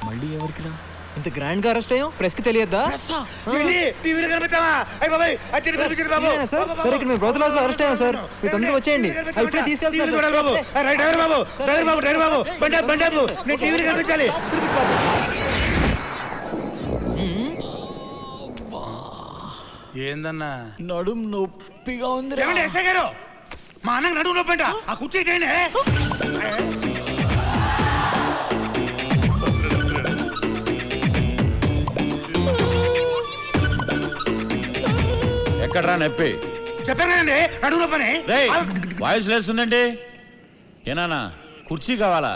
మళ్ళీ ఎవరికి రా? ఇంత గ్రాండ్ గా అరెస్ట్ అయ్యాం, ప్రెస్ కి తెలియద్దా? సార్ ఇక్కడ మేము బ్రోతలాజ్ లో అరెస్ట్ అయ్యాం సార్, మీరు తొందరగా వచ్చేయండి. ఇప్పుడే తీసుకెళ్తాను. ఏందన్నా నడుం నొప్పిగా ఉంది. మా అన్న నడుము నొప్పి అంట. ఆ కుర్చీ ఎక్కడ్రా నొప్పి? చెప్పాను కదండి నడుము నొప్పని. వాయిస్ లేస్తుందండి. ఏనానా కుర్చీ కావాలా?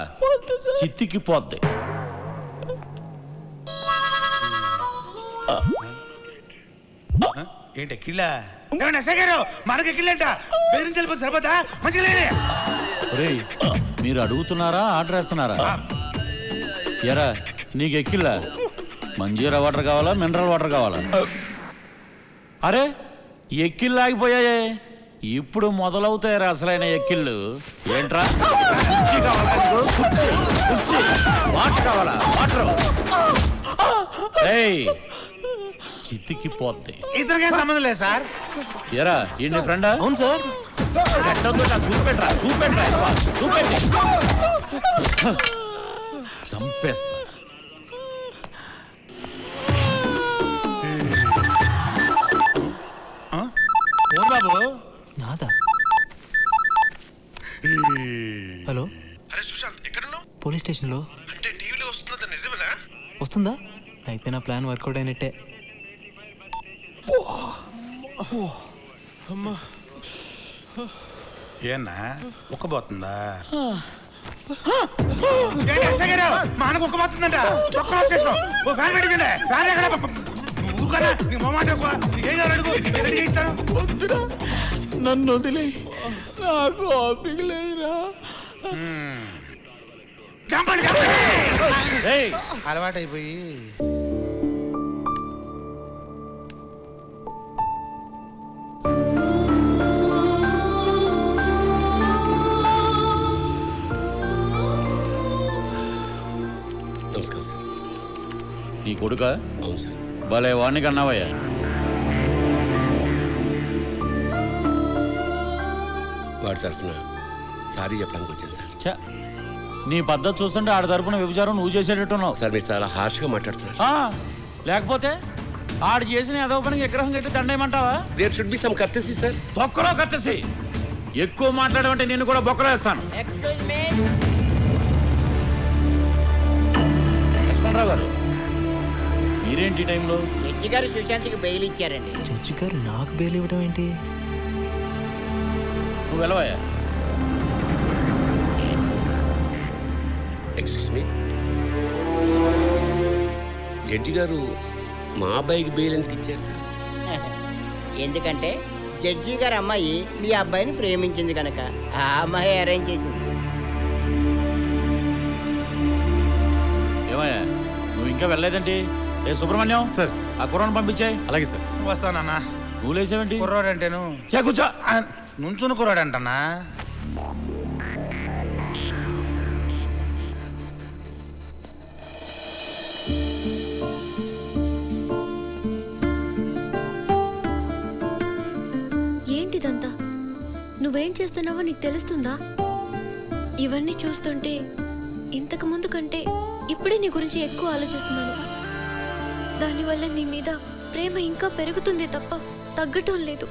చిత్తికి పోద్ది. ఏంటి కిల్లా? మనకి కిల్లంట పేరెంట్స్ వెళ్ళిపోతే సరిపోతా? మంచిగా మీరు అడుగుతున్నారా ఆర్డర్ వేస్తున్నారా? ఎరా నీకు ఎక్కిల్లా? మంజీరా వాటర్ కావాలా మినరల్ వాటర్ కావాలా? అరే ఎక్కిళ్ళు ఆగిపోయాయే, ఇప్పుడు మొదలవుతాయి అసలైన ఎక్కిళ్ళు. ఏంట్రా వాటర్ కావాలా? వాటర్ చిత్తికి పోద్ది. ఇతనికేం సంబంధం లేదు సార్. ఎరా ఈ ఫ్రెండా? అవును సార్. చూపెట్రా చూపెట్రా చూపెట్టి చంపేస్తా. బాబు నాదా? హలో. అరే సుశాంత్ ఎక్కడున్నావు? పోలీస్ స్టేషన్ లో. అంటే టీవీలో వస్తుందా? నిజమేనా? వస్తుందా? అయితే నా ప్లాన్ వర్కౌట్ అయినట్టే. ఏనా ఉక్కబోతుందా? మా అన్నకు ఉక్కబోతుందంట. నన్ను వదిలే, నాకు ఓపిక లేదురా. అలవాటైపోయి నమస్కారం సార్. నీ కొడుక? అవును సార్. భలే వాణ్ణి కన్నావయ్యా. వాడి తరఫున సారీ చెప్పడానికి వచ్చాను సార్. నీ పద్ధతి చూస్తుంటే ఆడి తరపున వ్యభిచారం నువ్వు చేసేటట్టున్నావు. సార్ మీరు చాలా హార్ష్గా మాట్లాడుతున్నారు. లేకపోతే ఆడు చేసిన ఏదో పనికి విగ్రహం కట్టి దండేయమంటావా? There should be some courtesy sir. బొక్కలో కర్టసీ. ఎక్కువ మాట్లాడమంటే నిన్ను కూడా బొక్కలో వేస్తాను. లక్ష్మణరావు గారు మీరేంటి టైంలో? జడ్జి గారు సుశాంత్కి బెయిల్ ఇచ్చారండి. జడ్జి గారు నాకు బెయిల్ ఇవ్వడం ఏంటి? నువ్వు వెళ్ళవయ్యా. ఎక్స్క్యూజ్ మీ, జడ్జి గారు మా అబ్బాయికి బెయిల్ ఎందుకు ఇచ్చారు సార్? ఎందుకంటే జడ్జి గారు అమ్మాయి మీ అబ్బాయిని ప్రేమించింది కనుక ఆ అమ్మాయి అరేంజ్ చేసింది. ఏమయ్యా నువ్వు ఇంకా వెళ్ళలేదండి? ఏ సుబ్రహ్మణ్యం సార్, ఆ కుర్రాన్ని పంపించాయి. అలాగే సార్. వస్తానన్నా. నువ్వు లేచేవేంటి? కుర్రాడు అంటేను కూర్చో. నుంచుని కుర్రాడు అంటన్నా. ఏంటిదంతా? నువ్వేం చేస్తున్నావో నీకు తెలుస్తుందా? ఇవన్నీ చూస్తుంటే ఇంతకు ముందు కంటే ఇప్పుడే నీ గురించి ఎక్కువ ఆలోచిస్తున్నాను. దానివల్ల నీ మీద ప్రేమ ఇంకా పెరుగుతుంది తప్ప తగ్గటం లేదు.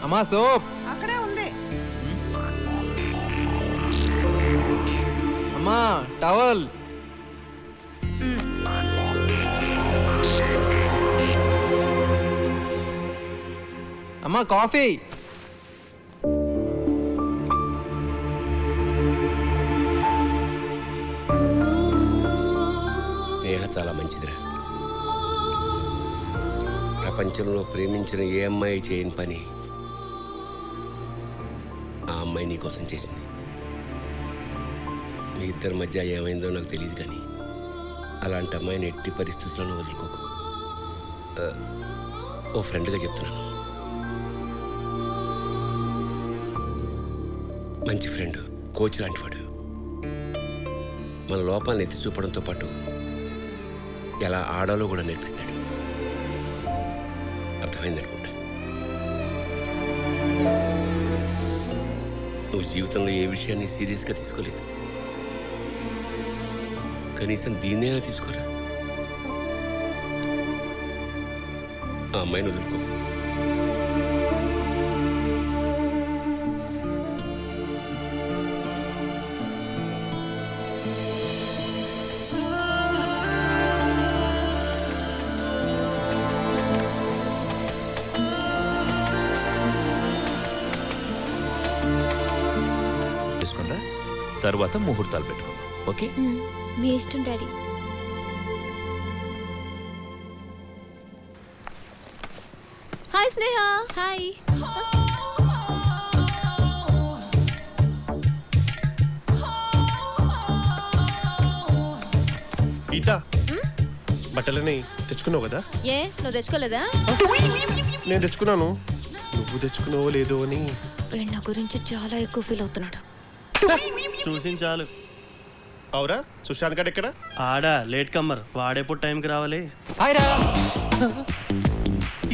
అమ్మా సోప్ అక్కడే ఉంది. అమ్మా టవల్. అమ్మా కాఫీ. స్నేహ చాలా మంచిదిరా. ప్రపంచంలో ప్రేమించిన ఏ అమ్మాయి చేయని పని ఆ అమ్మాయి నీకోసం చేసింది. మీ ఇద్దరి మధ్య ఏమైందో నాకు తెలియదు, కానీ అలాంటి అమ్మాయిని ఎట్టి పరిస్థితులను వదులుకోకు. ఓ ఫ్రెండ్గా చెప్తున్నాను. మంచి ఫ్రెండ్, కోచ్ లాంటివాడు. మన లోపాలను ఎత్తి చూపడంతో పాటు ఎలా ఆడాలో కూడా నేర్పిస్తాడు. అర్థమైందనుకుంటా. నువ్వు జీవితంలో ఏ విషయాన్ని సీరియస్గా తీసుకోలేదు. కనీసం దీన్నైనా తీసుకోరా. ఆ అమ్మాయిని వదులుకో. తీసుకుందా, తర్వాత ముహూర్తాలు పెట్టుకుందాం. ఓకే? మీ ఇష్టం డాడీ. హాయ్ స్నేహ. హాయ్. గీత, బట్టలని తెచ్చుకున్నావు కదా? ఏ నువ్వు తెచ్చుకోలేదా? నేను తెచ్చుకున్నాను. నువ్వు తెచ్చుకున్నావో లేదో అని. వీడు నా గురించి చాలా ఎక్కువ ఫీల్ అవుతున్నాడు. చూసింది చాలు. అవురా, సుశాంత్ గడ్ ఎక్కడ? ఆడా లేట్ కమ్మర్, వాడేప్పుడు టైంకి రావాలి. హాయ్ రా.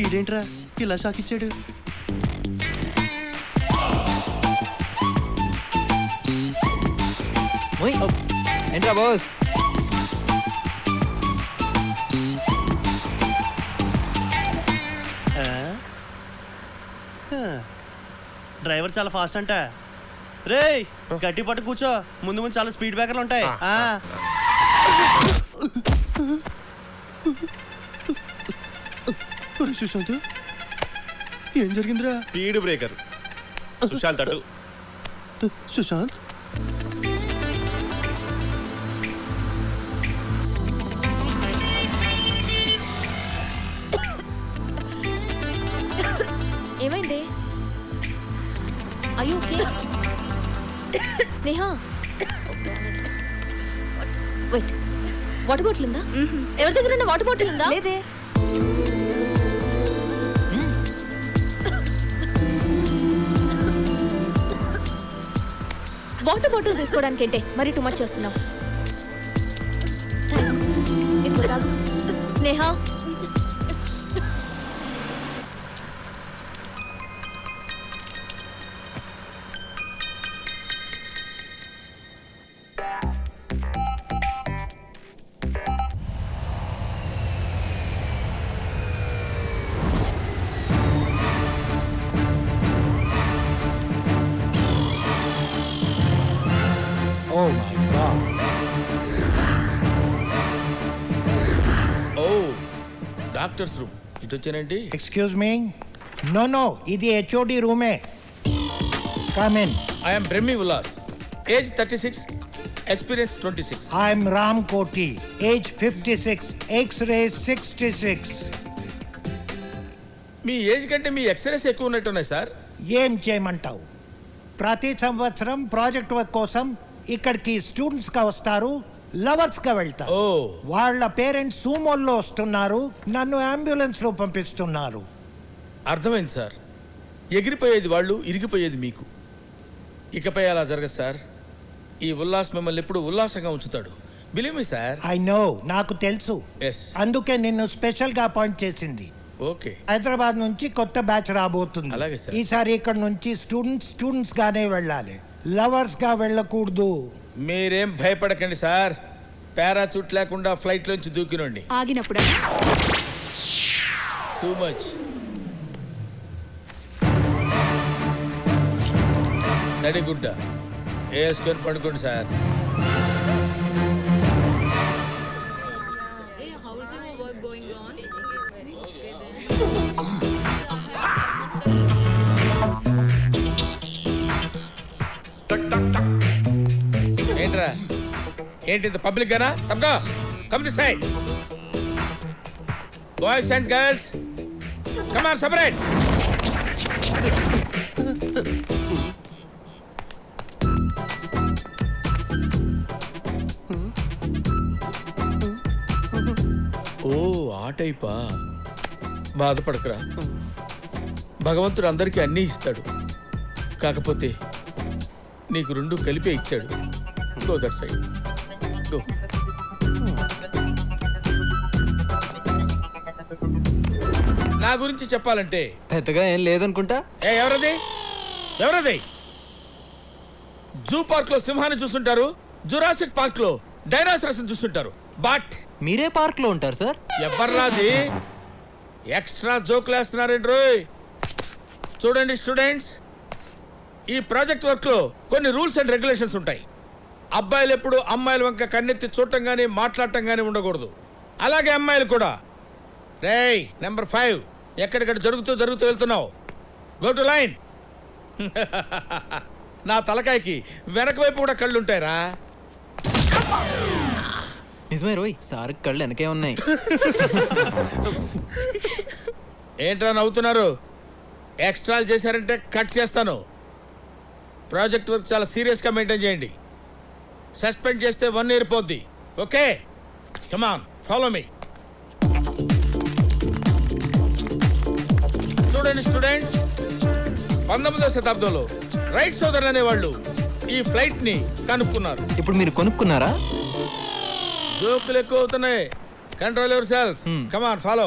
ఈడేంట్రా ఇలా షాక్ ఇచ్చాడు? ఓయ్, ఏంట్రా బాస్? డ్రైవర్ చాలా ఫాస్ట్ అంట. రేయ్ గట్టి పట్టు కూర్చో, ముందు ముందు చాలా స్పీడ్ బ్రేకర్లు ఉంటాయి. సుశాంత్, ఏం జరిగిందిరా? Speed breaker. సుశాంత్ అటు. సుశాంత్, ఏమైంది? అయ్యో ఓకే. స్నేహ వెయిట్, వాటర్ బాటిల్ ఉందా? ఎవరి దగ్గర వాటర్ బాటిల్ ఉందా? లేదే. వాటర్ బాటిల్ తీసుకోవడానికి ఏంటే మరి టూ మచ్ చేస్తున్నావు? ఇదిగో తాగు. Sneha, Oh my God. ఓ డాక్టర్స్ రూమ్ ఇటు వచ్చానండి. Excuse me? No, ఇది HOD రూమే. Come in. I'm Brahmi Ullas, age 36, experience 26. I'm Ram Koti, age 56, X-ray 66. Me age కంటే మీ ఎక్స్రేస్ ఎక్కువ ఉన్నట్టున్నాయి సార్. ఏం చేయమంటావు? ప్రతి సంవత్సరం ప్రాజెక్ట్ వర్క్ కోసం ఇక్కడికి స్టూడెంట్స్ గా వస్తారు, లవర్స్ గా వెళ్తారు. ఓ, వాళ్ళ పేరెంట్స్ సూమోల్లో వస్తున్నారు, నన్ను అంబులెన్స్ లో పంపిస్తున్నారు. అర్థమైంది సార్. ఎగిరిపోయేది వాళ్ళు, ఇరిగిపోయేది మీకు. ఇకపై అలా జరగదు సార్. ఈ ఉల్లాస్ మిమ్మల్ని ఎప్పుడు ఉల్లాసంగా ఉంచుతాడు. Believe me sir. I know, నాకు తెలుసు. ఎస్. అందుకే నిన్ను స్పెషల్ గా అపాయింట్ చేసింది. ఓకే. హైదరాబాద్ నుంచి కొత్త బ్యాచ్ రాబోతుంది. అలాగే సార్. ఈసారి ఇక్కడ నుంచి స్టూడెంట్స్ గానే వెళ్ళాలి, లవర్స్ గా వెళ్ళకూడదు. మీరేం భయపడకండి సార్. పారాచూట్ లేకుండా ఫ్లైట్ లోంచి దూకినండి. ఆగినప్పుడు టూ మచ్. తడిగుడ్డ వేసుకొని పడుకోండి సార్. ఏంట్రా, ఏంటి ఇంత పబ్లిక్ గానా? తప్పగా come this side. Boys and girls come on, separate. ఆ టైపా? బాధపడకరా, భగవంతుడు అందరికీ అన్నీ ఇస్తాడు. కాకపోతే నీకు రెండు కలిపే ఇచ్చాడు. Go that side, go. నా గురించి చెప్పాలంటే పెద్దగా ఏం లేదనుకుంటా. ఎవరది? జూ పార్క్ లో సింహాన్ని చూస్తుంటారు, జురాసిక్ పార్క్ లో డైనోసారస్ చూస్తుంటారు. బట్ మీరే పార్క్ లో ఉంటారు సార్. ఎవర్రాది ఎక్స్ట్రా జోకులు వేస్తున్నారండి రోయ్. చూడండి స్టూడెంట్స్, ఈ ప్రాజెక్ట్ వర్క్ లో కొన్ని రూల్స్ అండ్ రెగ్యులేషన్స్ ఉంటాయి. అబ్బాయిలు ఎప్పుడు అమ్మాయిల వంక కన్నెత్తి చూడటం కానీ మాట్లాడటం కానీ ఉండకూడదు. అలాగే అమ్మాయిలు కూడా. రేయ్ నెంబర్ 5, ఎక్కడిక్కడ జరుగుతూ వెళ్తున్నావు. Go to line. నా తలకాయకి వెనక వైపు కూడా కళ్ళు ఉంటాయిరా. నిజమే రోయ్, సార్ కళ్ళు వెనకే ఉన్నాయి. ఏంట్రా నవ్వుతున్నారు? ఎక్స్ట్రాలు చేశారంటే కట్ చేస్తాను. ప్రాజెక్ట్ వర్క్ చాలా సీరియస్గా మెయింటైన్ చేయండి. సస్పెండ్ చేస్తే 1 year పోద్ది. Okay, come on follow me. చూడండి స్టూడెంట్స్, 19వ శతాబ్దంలో రైట్ సోదరులు అనేవాళ్ళు ఈ ఫ్లైట్ ని కనుక్కున్నారు. ఇప్పుడు మీరు కొనుక్కున్నారా? జోకులు ఎక్కువ అవుతున్నాయి. Control your self. Come on follow.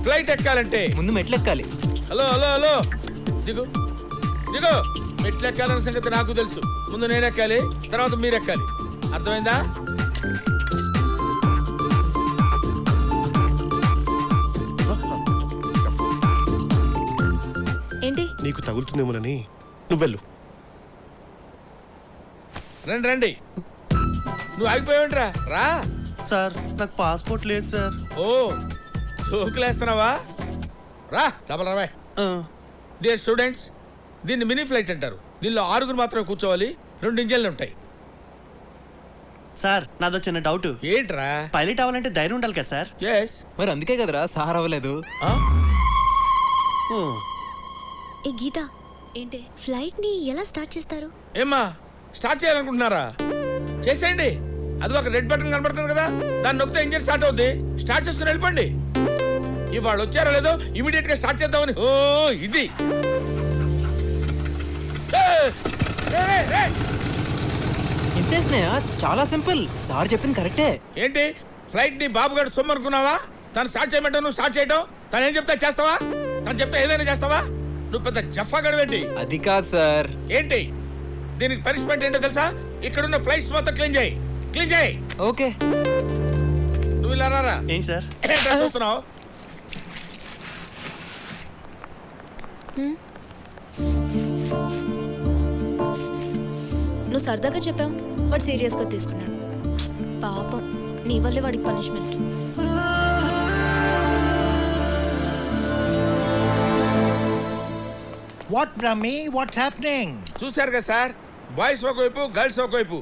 Flight ఎక్కాలంటే ముందు మెట్లు ఎక్కాలి. హలో దిగు. మెట్లు ఎక్కాలన్న సంగతి నాకు తెలుసు. ముందు నేను ఎక్కాలి, తర్వాత మీరు ఎక్కాలి. అర్థమైందా? ఏంటి? నీకు తగులుతుందేమోనని నువ్వెళ్ళు. రండి. నువ్వు ఆగిపోయావుంట్రా, రా. సార్ నాకు పాస్పోర్ట్ లేదు సార్. ఓ, జోకులేస్తున్నావా? రా డబల్ రావా. డియర్ స్టూడెంట్స్, దీన్ని మినీ ఫ్లైట్ అంటారు. దీనిలో 6 మాత్రమే కూర్చోవాలి. 2 ఇంజన్లు ఉంటాయి. సార్ నాదో చిన్న డౌట్. ఏంట్రా? పైలట్ అవ్వాలంటే ధైర్యం ఉండాలి కదా సార్? ఎస్. మరి అందుకే కదరా సార్ అవ్వలేదు. ఏ గీత, ఏంటి? ఫ్లైట్ ని ఎలా స్టార్ట్ చేస్తారు? ఏమ్మా, స్టార్ట్ చేయాలనుకుంటున్నారా? చేసేయండి. అది ఒక రెడ్ బటన్ కనబడుతుంది కదా, దాన్ని నొక్కితే ఇంజిన్ స్టార్ట్ అవుద్ది. స్టార్ట్ చేసుకుని వెళ్ళిపోండి. ఇవాళ వచ్చారో లేదో ఇమీడియట్ గా స్టార్ట్ చేద్దామని. ఓ ఇది ఇంతేసినాయా? చాలా సింపుల్. సార్ చెప్పింది కరెక్టే. ఏంటి ఫ్లైట్ ని బాబుగాడు సొమ్ము అనుకున్నావా? తను స్టార్ట్ చేయమంటావు, నువ్వు స్టార్ట్ చేయటం. తను ఏం చెప్తా చేస్తావా? తను చెప్తే ఏదైనా చేస్తావా? నువ్వు పెద్ద జఫాగాడు ఏంటి? అది కాదు సార్. ఏంటి దీనికి పనిష్మెంట్ ఏంటో తెలుసా? ఇక్కడున్న ఫ్లైట్స్ మొత్తం క్లీన్ చేయి. ఓకే. నువ్వు ఇలా రారా. ఏంటి సార్? ఏంట్రా చూస్తున్నావు? నువ్వు సరదాగా చెప్పావు, వాడు సీరియస్గా తీసుకున్నాడు. పాపం, నీ వల్లే వాడికి punishment. What Brahmi, what's happening? చూశారు కదా సార్, బాయ్స్ ఒకవైపు గర్ల్స్ ఒకవైపు.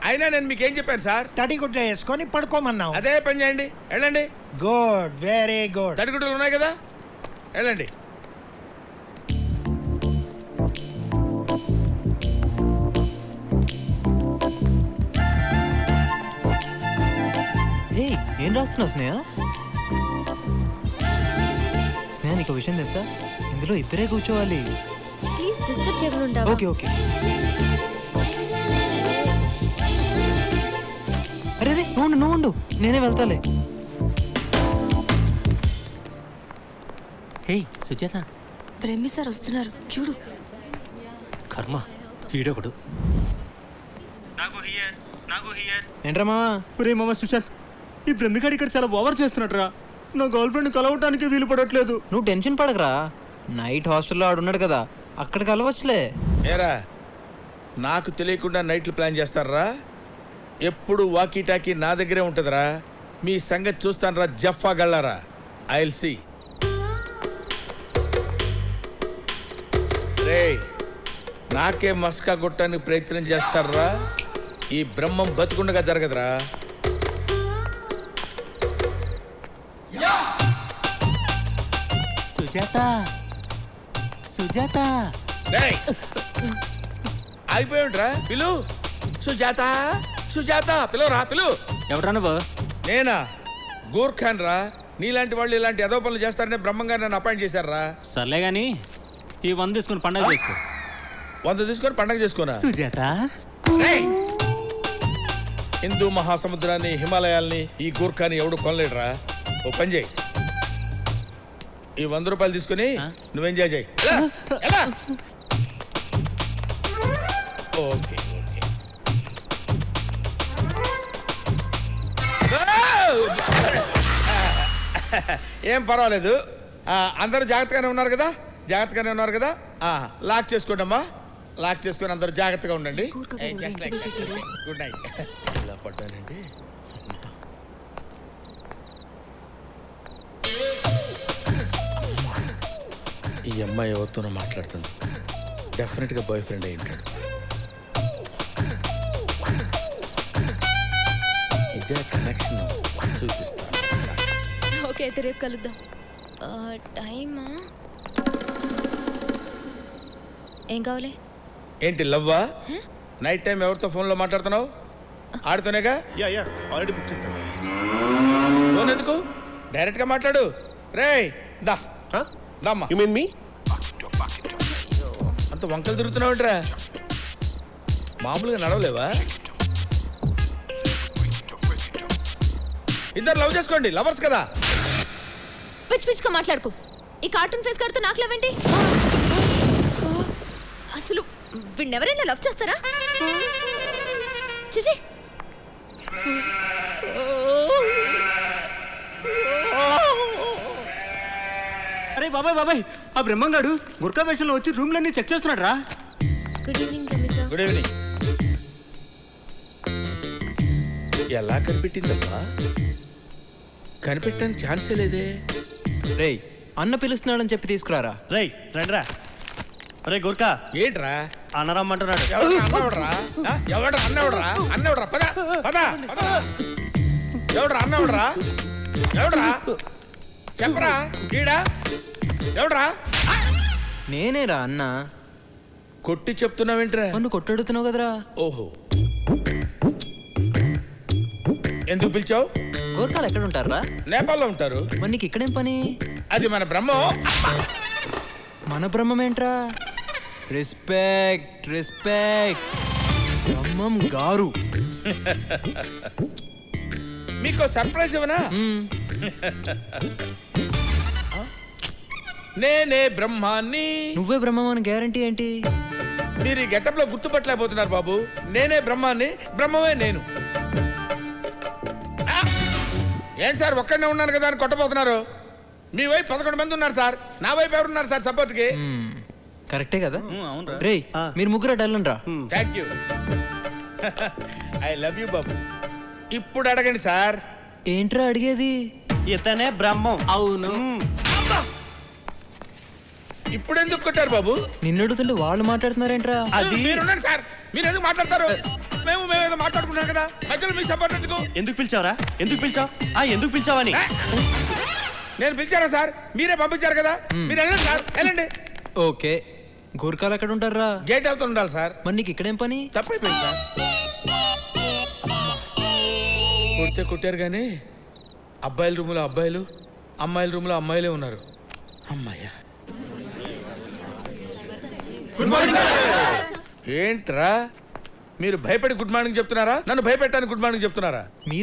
అయినా నేను మీకు ఏం చెప్పాను సార్? తడిగుడ్డ వేసుకొని పడుకోమన్నావు. అదే పని చేయండి, వెళ్ళండి. Good, very good. తడిగుడ్డలు ఉన్నాయి కదా, వెళ్ళండి. ఏం రాస్తున్నావు స్నేహ? స్నేహ, నీకు విషయం తెలుసా? ఇందులో ఇద్దరే కూర్చోవాలి. ప్లీజ్ డిస్టర్బ్ చేయకుండా ఉంటావా? ఓకే. అరే నువ్వు ఉండు, నేనే వెళ్తాలే. హే సుజాత, బ్రహ్మి సార్ వస్తున్నారు చూడు. కర్మ, వీడొకడు. ఏంట్రా మావా? ఒరే మామ సుశాంత్, ఈ బ్రహ్మిగాడు ఇక్కడ చాలా ఓవర్ చేస్తున్నట్రా. నా గర్ల్ ఫ్రెండ్ కలవటానికి వీలు పడట్లేదు. నువ్వు టెన్షన్ పడకరా, నైట్ హాస్టల్లో ఆడున్నాడు కదా, అక్కడ కలవచ్చులే. ఏరా, నాకు తెలియకుండా నైట్లు ప్లాన్ చేస్తారా? ఎప్పుడు వాకీ టాకీ నా దగ్గరే ఉంటుందిరా. మీ సంగతి చూస్తానరా జఫా గళ్ళారా. I'll see. రే, నాకే మస్కా కొట్టడానికి ప్రయత్నం చేస్తారా? ఈ బ్రహ్మం బతుకుండగా జరగదురా. సుజాత ఆగిపోయాడురా. పిలు సుజాత పిలువరా, పిలు. ఎవరా నువ్వు? నేనా? గూర్ఖాన్ రా. నీలాంటి వాళ్ళు ఇలాంటి ఏదో పనులు చేస్తారనే బ్రహ్మంగా నన్ను అపాయింట్ చేశారా? సర్లే గాని ఈ 100 తీసుకుని పండగ చేసుకో. 100 తీసుకొని పండగ చేసుకోనా? సుజాత హిందూ మహాసముద్రాన్ని, హిమాలయాల్ని, ఈ గూర్ఖాని ఎవడు కొనలేడురా. ఓ పని చేయి, ఈ 100 రూపాయలు తీసుకుని నువ్వేం చేయి. Okay okay. ఏం పర్వాలేదు. అందరూ జాగ్రత్తగానే ఉన్నారు కదా? జాగ్రత్తగానే ఉన్నారు కదా? లాక్ చేసుకోండి అమ్మా, లాక్ చేసుకొని అందరూ జాగ్రత్తగా ఉండండి. Good night. ఇలా పడ్డానండి. ఈ అమ్మాయి ఎవరితోనో మాట్లాడుతుంది. డెఫినెట్గా బాయ్ ఫ్రెండ్ అయి ఉంటాడు. ఇదే కనెక్షన్ చూపిస్తాను. ఓకే అయితే రేపు కలుద్దాం. టైమా? ఏం కావాలి? ఏంటి లవ్వా? నైట్ టైం ఎవరితో ఫోన్లో మాట్లాడుతున్నావు? ఆడుతూనేగా? యా ఆల్రెడీ బుక్ చేశాను. ఫోన్ ఎందుకు? డైరెక్ట్గా మాట్లాడు. రేయ్ దా దమ్మా. యు మీన్ మీ? అంత వంకలు తిరుగుతున్నావుంట్రా, మామూలుగా నడవలేవా? ఇద్దరు లవ్ చేసుకోండి, లవర్స్ కదా. పిచ్చి పిచ్చిగా మాట్లాడుకో. ఈ కార్టూన్ ఫేస్ కడుతూ నాకు లవ్ ఏంటి? అసలు వీడిని ఎవరైనా లవ్ చేస్తారా? చిచి. అరే బాబాయ్ ఆ బ్రహ్మంగాడు గుర్కా వేషంలో వచ్చి రూమ్లన్నీ చెక్ చేస్తున్నాడు రా. గుడ్ ఈవినింగ్ కమిసా. Good evening. ఎలా కనిపెట్టిందమ్మా? కనిపెట్టడానికి ఛాన్సే లేదే. రేయ్ అన్న పిలుస్తున్నాడని చెప్పి తీసుకురారా. రేయ్ రండిరా. రే గుర్కా ఏంట్రా అన్నరమ్మంటున్నాడు. అన్నవడరా? అన్నవడరా? పద పద పద. ఎవడ్రా అన్నవడరా? ఎవడ్రా చెప్పరా? ఈడా ఎవడ్రా? నేనేరా అన్న. కొట్టి చెప్తున్నావేంట్రా? నన్ను కొట్టడుతున్నావు కదరా. ఓహో, ఎందుకు పిలిచావు? గోర్ఖాలు ఎక్కడ ఉంటారా? నేపాల్లో ఉంటారు. మరి నీకు ఇక్కడేం పని? అది మన బ్రహ్మం. మన బ్రహ్మం ఏంట్రా? Respect respect. బ్రహ్మం గారు. మీకు సర్ప్రైజ్ ఇవ్వనా? నేనే బ్రహ్మాన్ని. నువ్వే బ్రహ్మం అని గ్యారంటీ ఏంటి? మీరు ఈ గెటప్ లో గుర్తుపట్టలేకపోతున్నారు బాబు. నేనే బ్రహ్మాన్ని, బ్రహ్మమే నేను. ఏంటి సార్ ఒక్కడనే ఉన్నాను కదా అని కొట్టబోతున్నారు? మీ వైపు 11 మంది ఉన్నారు సార్, నా వైపు ఎవరున్నారు సార్ సపోర్ట్ కి? కరెక్టే కదా? రే మీరు ముగ్గురు డల్లని రా. Thank you. I love you బాబు. ఇప్పుడు అడగండి సార్. ఏంట్రా అడిగేది? ఇతనే బ్రహ్మం. అవును. ఇప్పుడు ఎందుకు కొట్టారు బాబు? నిన్ను అడుగుతుంటే వాళ్ళు మాట్లాడుతున్నారేంట్రా? అది మీరున్నారు సార్, మీరు ఎందుకు మాట్లాడతారు? మేమేదో మాట్లాడుకున్నాం కదా, మధ్యలో మీ సపోర్ట్ ఎందుకు? ఎందుకు పిలిచావరా? ఎందుకు పిలిచావు? ఎందుకు పిలిచావని నేను పిలిచారా సార్? మీరే పంపించారు కదా, మీరు వెళ్ళండి సార్, వెళ్ళండి. ఓకే, గోర్ఖాలు ఎక్కడ ఉంటారా? గేట్ అవుతూ ఉండాలి సార్. మరి నీకు ఇక్కడేం పని? తప్పైపోయింది సార్. కొడితే కొట్టారు కానీ అబ్బాయిల రూములో అబ్బాయిలు, అమ్మాయిల రూములో అమ్మాయిలే ఉన్నారు. అమ్మాయ్యా. Good morning. ఏంట్రా మీరు భయపడి గుడ్ మార్నింగ్ చెప్తున్నారా? నన్ను భయపెట్టడానికి గుడ్ మార్నింగ్ చెప్తున్నారా?